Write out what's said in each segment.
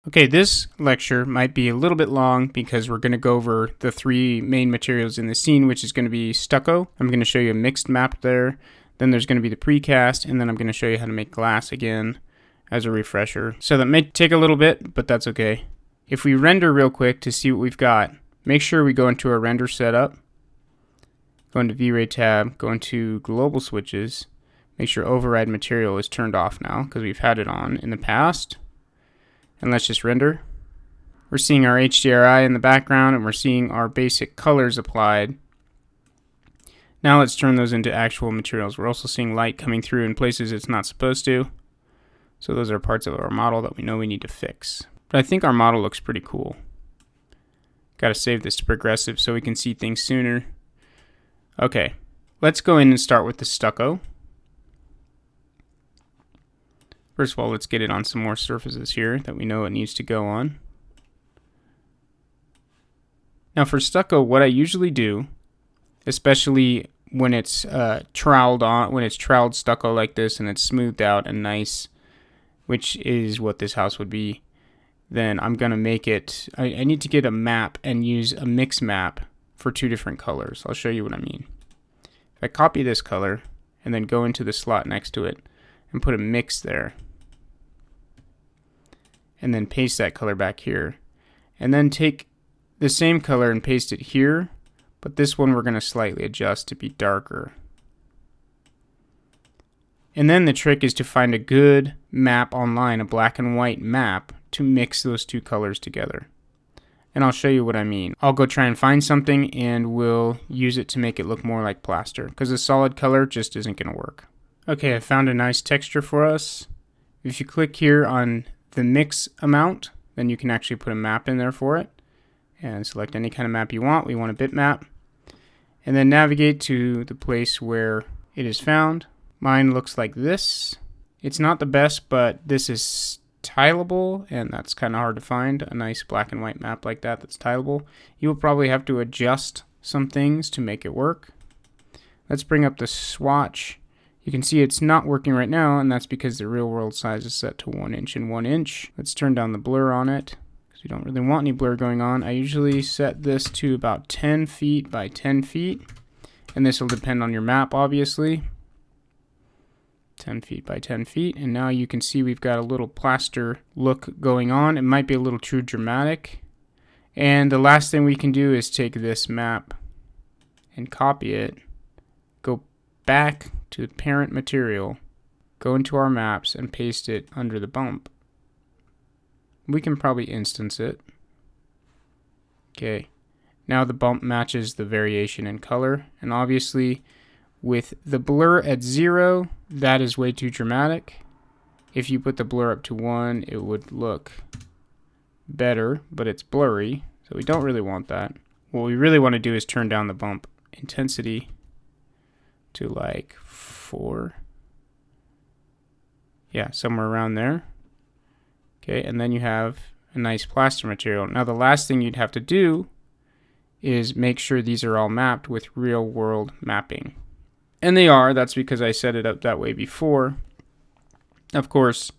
Okay, this lecture might be a little bit long because we're going to go over the three main materials in the scene, which is going to be stucco. I'm going to show you a mixed map there. Then there's going to be the precast, and then I'm going to show you how to make glass again as a refresher. So that may take a little bit, but that's okay. If we render real quick to see what we've got, make sure we go into our render setup, go into V-Ray tab, go into global switches, make sure override material is turned off now because we've had it on in the past. And let's just render. We're seeing our HDRI in the background and we're seeing our basic colors applied. Now let's turn those into actual materials. We're also seeing light coming through in places it's not supposed to. So those are parts of our model that we know we need to fix. But I think our model looks pretty cool. Got to save this to progressive so we can see things sooner. Okay, let's go in and start with the stucco. First of all, let's get it on some more surfaces here that we know it needs to go on. Now for stucco, what I usually do, especially when it's troweled on, when it's troweled stucco like this and it's smoothed out and nice, which is what this house would be, then I'm gonna make it, I need to get a map and use a mix map for two different colors. I'll show you what I mean. If I copy this color and then go into the slot next to it and put a mix there, and then paste that color back here, and then take the same color and paste it here, but this one we're going to slightly adjust to be darker. And then the trick is to find a good map online, a black and white map, to mix those two colors together. And I'll show you what I mean. I'll go try and find something and we'll use it to make it look more like plaster, because a solid color just isn't going to work. Okay, I found a nice texture for us. If you click here on the mix amount, then you can actually put a map in there for it and select any kind of map you want. We want a bitmap, and then navigate to the place where it is found. Mine looks like this. It's not the best, but this is tileable, and that's kind of hard to find, a nice black and white map like that that's tileable. You will probably have to adjust some things to make it work. Let's bring up the swatch. You can see it's not working right now, and that's because the real world size is set to 1 inch and 1 inch. Let's turn down the blur on it, because we don't really want any blur going on. I usually set this to about 10 feet by 10 feet, and this will depend on your map, obviously. 10 feet by 10 feet, and now you can see we've got a little plaster look going on. It might be a little too dramatic. And the last thing we can do is take this map and copy it, go back to the parent material, go into our maps and paste it under the bump. We can probably instance it. Okay, now the bump matches the variation in color, and obviously with the blur at 0, that is way too dramatic. If you put the blur up to 1, it would look better, but it's blurry, so we don't really want that. What we really want to do is turn down the bump intensity to like 4. Yeah, somewhere around there. Okay, and then you have a nice plaster material. Now the last thing you'd have to do is make sure these are all mapped with real world mapping. And they are. That's because I set it up that way before. Of course,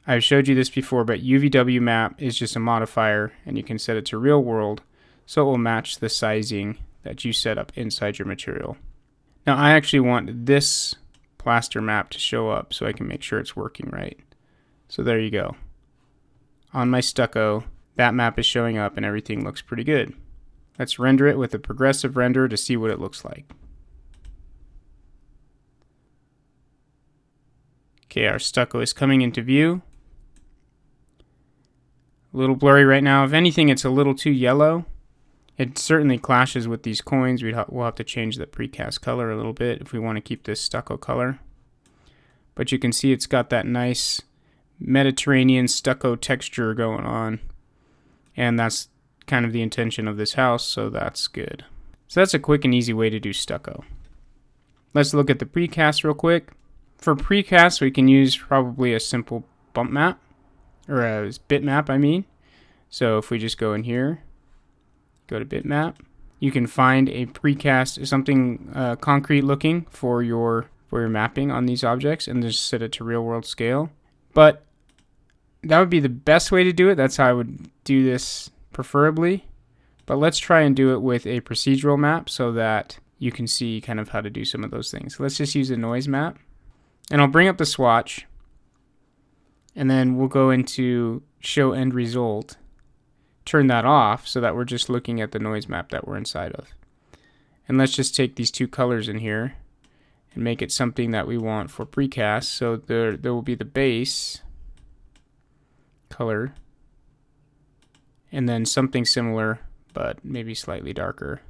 I've showed you this before, but UVW map is just a modifier, and you can set it to real world, so it will match the sizing that you set up inside your material. Now I actually want this plaster map to show up so I can make sure it's working right. So there you go. On my stucco, that map is showing up and everything looks pretty good. Let's render it with a progressive render to see what it looks like. Okay, our stucco is coming into view. A little blurry right now. If anything, it's a little too yellow. It certainly clashes with these coins. We'll have to change the precast color a little bit if we want to keep this stucco color. But you can see it's got that nice Mediterranean stucco texture going on. And that's kind of the intention of this house, so that's good. So that's a quick and easy way to do stucco. Let's look at the precast real quick. For precast, we can use probably a simple bump map, or a bitmap, I mean. So if we just go in here, go to bitmap, you can find a precast, something concrete looking for your mapping on these objects, and just set it to real world scale. But that would be the best way to do it. That's how I would do this preferably. But let's try and do it with a procedural map so that you can see kind of how to do some of those things. Let's just use a noise map. And I'll bring up the swatch. And then we'll go into show end result. Turn that off so that we're just looking at the noise map that we're inside of. And let's just take these two colors in here and make it something that we want for precast. So there will be the base color and then something similar but maybe slightly darker.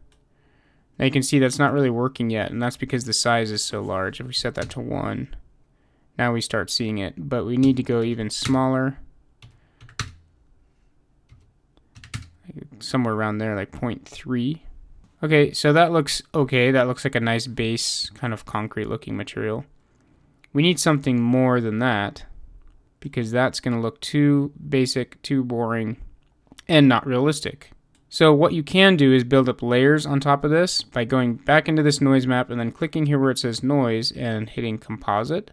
Now you can see that's not really working yet, and that's because the size is so large. If we set that to 1, now we start seeing it, but we need to go even smaller, somewhere around there, like 0.3. Okay, so that looks okay. That looks like a nice base kind of concrete looking material. We need something more than that because that's going to look too basic, too boring, and not realistic. So what you can do is build up layers on top of this by going back into this noise map and then clicking here where it says noise and hitting composite.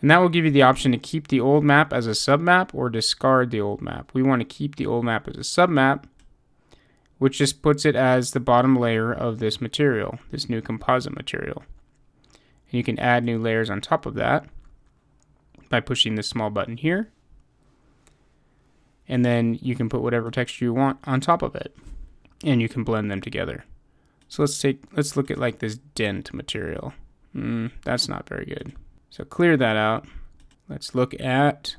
And that will give you the option to keep the old map as a submap or discard the old map. We want to keep the old map as a submap, which just puts it as the bottom layer of this material, this new composite material. And you can add new layers on top of that by pushing this small button here. And then you can put whatever texture you want on top of it. And you can blend them together. So let's look at like this dent material. That's not very good. So clear that out. Let's look at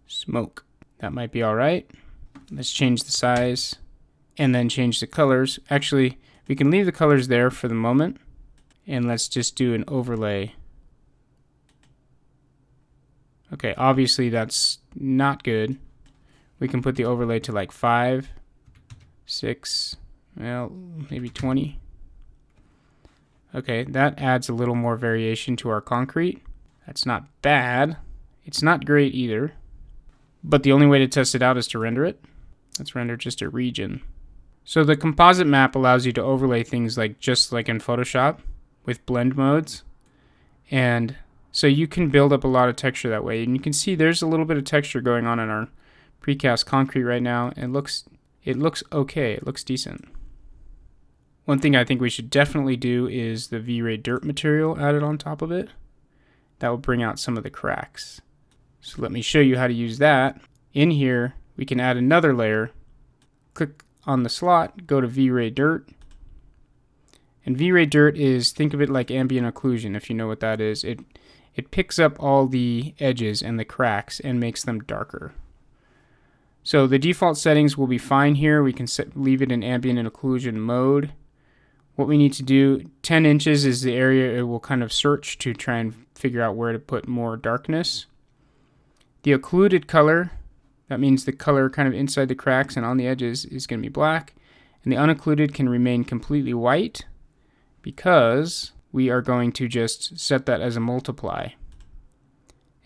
smoke. That might be all right. Let's change the size and then change the colors. Actually, we can leave the colors there for the moment. And let's just do an overlay. Okay, obviously that's not good. We can put the overlay to like 5, 6, well, maybe 20. Okay, that adds a little more variation to our concrete. That's not bad. It's not great either. But the only way to test it out is to render it. Let's render just a region. So the composite map allows you to overlay things like just like in Photoshop with blend modes. And so you can build up a lot of texture that way. And you can see there's a little bit of texture going on in our precast concrete right now. It looks okay. It looks decent. One thing I think we should definitely do is the V-Ray dirt material added on top of it. That will bring out some of the cracks. So let me show you how to use that. In here, we can add another layer. Click on the slot, go to V-Ray dirt. And V-Ray dirt is, think of it like ambient occlusion, if you know what that is. It picks up all the edges and the cracks and makes them darker. So the default settings will be fine here. We can leave it in ambient and occlusion mode. What we need to do, 10 inches is the area it will kind of search to try and figure out where to put more darkness. The occluded color, that means the color kind of inside the cracks and on the edges is going to be black. And the unoccluded can remain completely white because we are going to just set that as a multiply.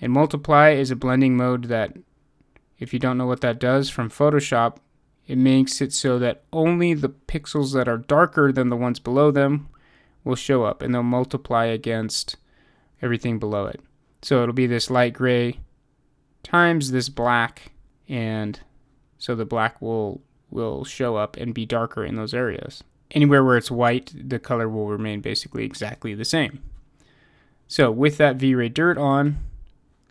And multiply is a blending mode that, if you don't know what that does from Photoshop, it makes it so that only the pixels that are darker than the ones below them will show up, and they'll multiply against everything below it. So it'll be this light gray times this black, and so the black will show up and be darker in those areas. Anywhere where it's white, the color will remain basically exactly the same. So with that V-Ray dirt on,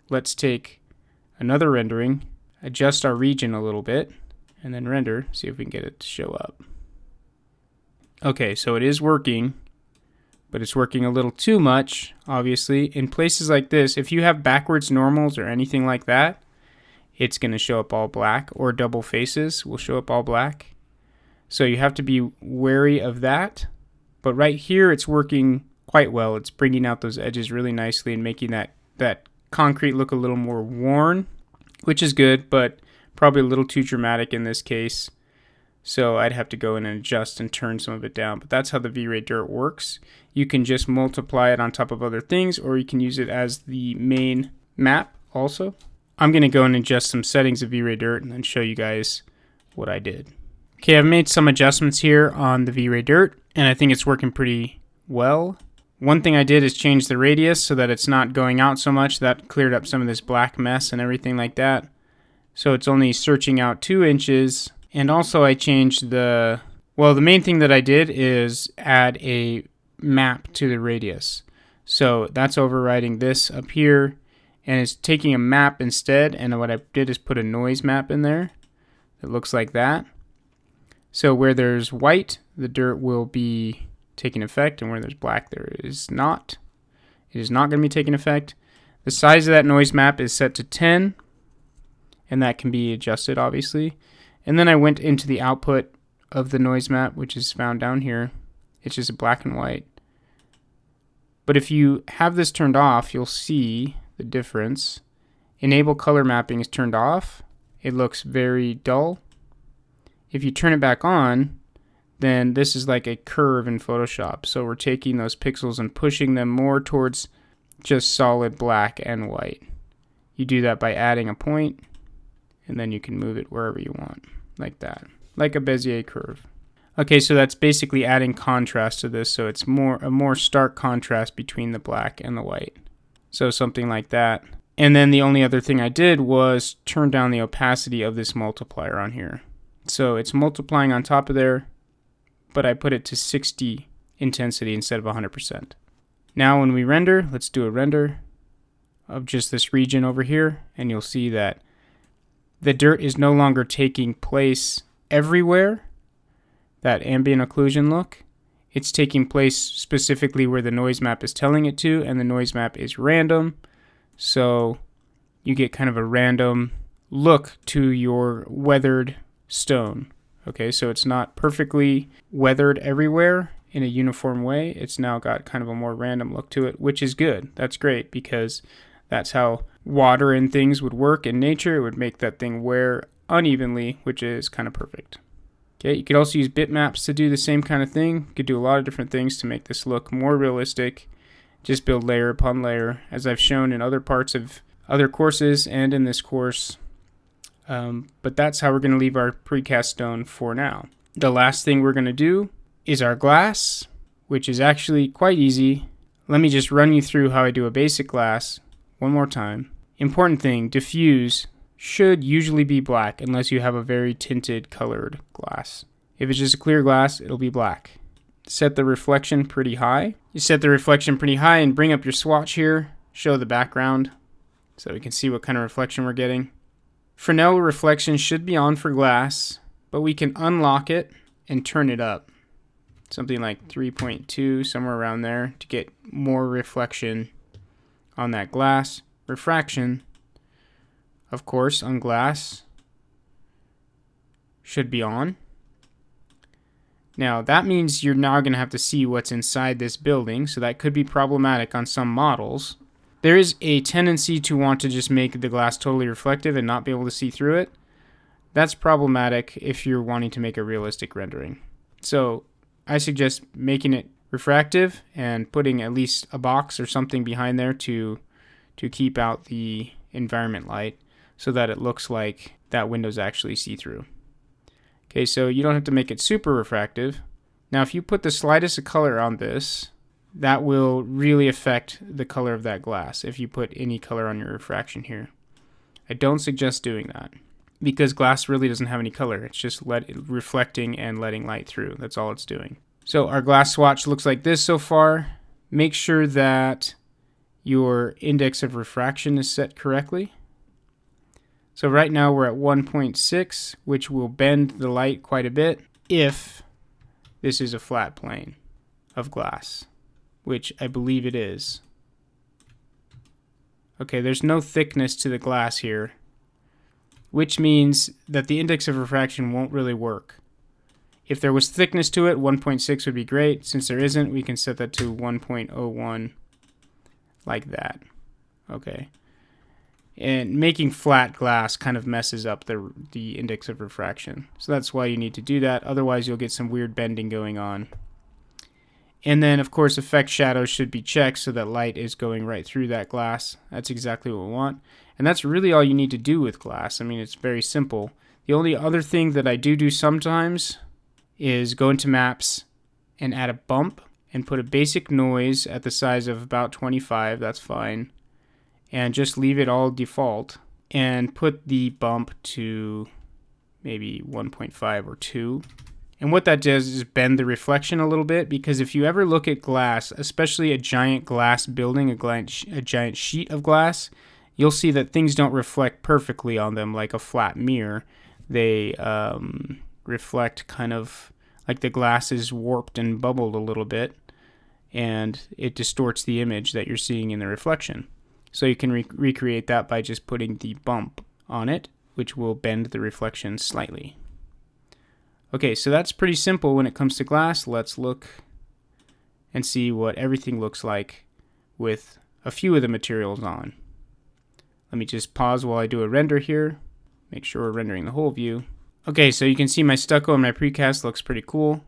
let's take another rendering, adjust our region a little bit, and then render, see if we can get it to show up. Okay, so it is working, but it's working a little too much, obviously. In places like this, if you have backwards normals or anything like that, it's going to show up all black, or double faces will show up all black. So you have to be wary of that. But right here, it's working quite well. It's bringing out those edges really nicely and making that concrete look a little more worn, which is good, but probably a little too dramatic in this case. So I'd have to go in and adjust and turn some of it down. But that's how the V-Ray dirt works. You can just multiply it on top of other things, or you can use it as the main map also. I'm going to go and adjust some settings of V-Ray dirt and then show you guys what I did. Okay, I've made some adjustments here on the V-Ray dirt, and I think it's working pretty well. One thing I did is change the radius so that it's not going out so much. That cleared up some of this black mess and everything like that. So it's only searching out 2 inches. And also I changed the main thing that I did is add a map to the radius. So that's overriding this up here, and it's taking a map instead. And what I did is put a noise map in there. It looks like that. So where there's white, the dirt will be taking effect, and where there's black, there is not. It is not going to be taking effect. The size of that noise map is set to 10, and that can be adjusted, obviously. And then I went into the output of the noise map, which is found down here. It's just black and white. But if you have this turned off, you'll see the difference. Enable color mapping is turned off. It looks very dull. If you turn it back on, then this is like a curve in Photoshop. So we're taking those pixels and pushing them more towards just solid black and white. You do that by adding a point, and then you can move it wherever you want, like that, like a Bezier curve. Okay, so that's basically adding contrast to this, so it's a more stark contrast between the black and the white. So something like that. And then the only other thing I did was turn down the opacity of this multiplier on here. So it's multiplying on top of there, but I put it to 60 intensity instead of 100%. Now when we render, let's do a render of just this region over here, and you'll see that the dirt is no longer taking place everywhere, that ambient occlusion look. It's taking place specifically where the noise map is telling it to, and the noise map is random, so you get kind of a random look to your weathered stone. Okay, so it's not perfectly weathered everywhere in a uniform way. It's now got kind of a more random look to it, which is good. That's great, because that's how water and things would work in nature. It would make that thing wear unevenly, which is kind of perfect. Okay, you could also use bitmaps to do the same kind of thing. You could do a lot of different things to make this look more realistic. Just build layer upon layer, as I've shown in other parts of other courses and in this course. But that's how we're going to leave our precast stone for now. The last thing we're going to do is our glass, which is actually quite easy. Let me just run you through how I do a basic glass one more time. Important thing, diffuse should usually be black unless you have a very tinted colored glass. If it's just a clear glass, it'll be black. Set the reflection pretty high. You set the reflection pretty high and bring up your swatch here. Show the background so we can see what kind of reflection we're getting. Fresnel reflection should be on for glass, but we can unlock it and turn it up. Something like 3.2, somewhere around there, to get more reflection on that glass. Refraction, of course, on glass should be on. Now that means you're now going to have to see what's inside this building, so that could be problematic on some models. There is a tendency to want to just make the glass totally reflective and not be able to see through it. That's problematic if you're wanting to make a realistic rendering. So I suggest making it refractive and putting at least a box or something behind there to keep out the environment light so that it looks like that window's actually see-through. Okay, so you don't have to make it super refractive. Now if you put the slightest of color on this, that will really affect the color of that glass if you put any color on your refraction here. I don't suggest doing that because glass really doesn't have any color. It's just reflecting and letting light through. That's all it's doing. So our glass swatch looks like this so far. Make sure that your index of refraction is set correctly. So right now we're at 1.6, which will bend the light quite a bit if this is a flat plane of glass, which I believe it is. Okay, there's no thickness to the glass here, which means that the index of refraction won't really work. If there was thickness to it, 1.6 would be great. Since there isn't, we can set that to 1.01 like that. Okay. And making flat glass kind of messes up the index of refraction. So that's why you need to do that. Otherwise, you'll get some weird bending going on. And then, of course, effect shadows should be checked so that light is going right through that glass. That's exactly what we want. And that's really all you need to do with glass. I mean, it's very simple. The only other thing that I do sometimes is go into maps and add a bump and put a basic noise at the size of about 25, that's fine, and just leave it all default, and put the bump to maybe 1.5 or 2. And what that does is bend the reflection a little bit, because if you ever look at glass, especially a giant glass building, a giant sheet of glass, you'll see that things don't reflect perfectly on them like a flat mirror. They reflect kind of like the glass is warped and bubbled a little bit, and it distorts the image that you're seeing in the reflection. So you can recreate that by just putting the bump on it, which will bend the reflection slightly. Okay, so that's pretty simple when it comes to glass. Let's look and see what everything looks like with a few of the materials on. Let me just pause while I do a render here. Make sure we're rendering the whole view. Okay, so you can see my stucco and my precast looks pretty cool.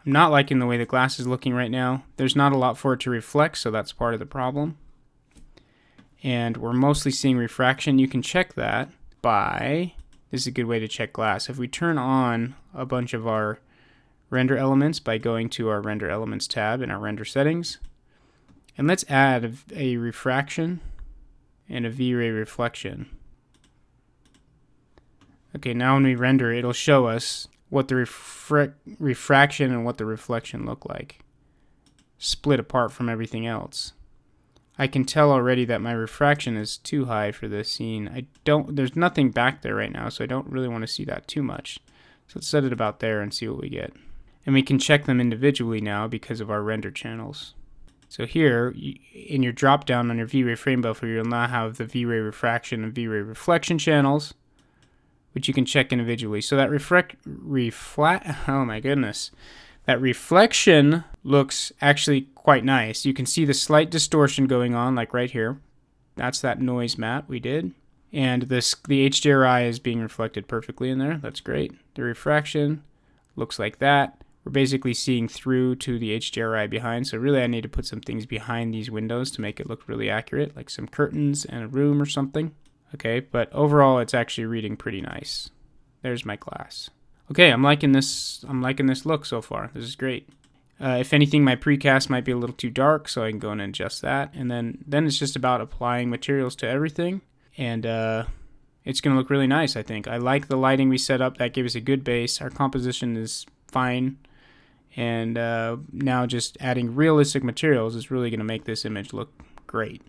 I'm not liking the way the glass is looking right now. There's not a lot for it to reflect, so that's part of the problem. And we're mostly seeing refraction. You can check that by... This is a good way to check glass. If we turn on a bunch of our render elements by going to our render elements tab in our render settings, and let's add a refraction and a V-ray reflection. Okay, now when we render, it'll show us what the refraction and what the reflection look like, split apart from everything else. I can tell already that my refraction is too high for this scene. There's nothing back there right now, so I don't really want to see that too much. So let's set it about there and see what we get. And we can check them individually now because of our render channels. So here, in your drop down on your V-Ray frame buffer, you'll now have the V-Ray refraction and V-Ray reflection channels, which you can check individually. So that oh my goodness. That reflection looks actually quite nice. You can see the slight distortion going on, like right here. That's that noise map we did. And the HDRI is being reflected perfectly in there. That's great. The refraction looks like that. We're basically seeing through to the HDRI behind. So really I need to put some things behind these windows to make it look really accurate, like some curtains and a room or something. Okay, but overall it's actually reading pretty nice. There's my glass. Okay, I'm liking this look so far. This is great. If anything, my precast might be a little too dark, so I can go in and adjust that. And then it's just about applying materials to everything. And it's going to look really nice, I think. I like the lighting we set up. That gave us a good base. Our composition is fine. And now just adding realistic materials is really going to make this image look great.